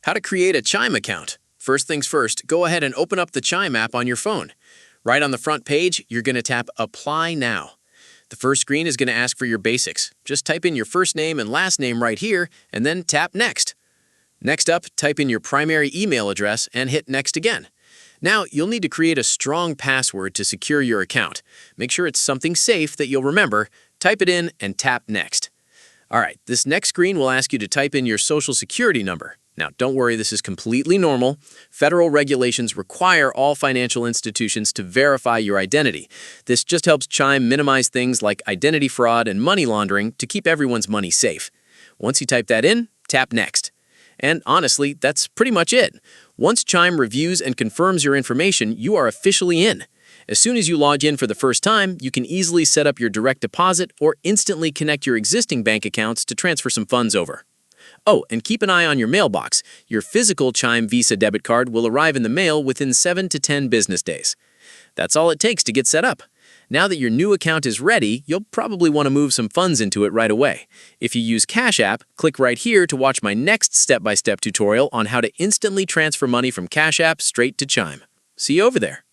How to create a Chime account. First things first, go ahead and open up the Chime app on your phone. Right on the front page, you're going to tap Apply Now. The first screen is going to ask for your basics. Just type in your first name and last name right here, and then tap Next. Next up, type in your primary email address and hit Next again. Now, you'll need to create a strong password to secure your account. Make sure it's something safe that you'll remember. Type it in and tap Next. All right, this next screen will ask you to type in your social security number. Now, don't worry, this is completely normal. Federal regulations require all financial institutions to verify your identity. This just helps Chime minimize things like identity fraud and money laundering to keep everyone's money safe. Once you type that in, tap Next. And honestly, that's pretty much it. Once Chime reviews and confirms your information, you are officially in. As soon as you log in for the first time, you can easily set up your direct deposit or instantly connect your existing bank accounts to transfer some funds over. Oh, and keep an eye on your mailbox. Your physical Chime Visa debit card will arrive in the mail within 7 to 10 business days. That's all it takes to get set up. Now that your new account is ready, you'll probably want to move some funds into it right away. If you use Cash App, click right here to watch my next step-by-step tutorial on how to instantly transfer money from Cash App straight to Chime. See you over there.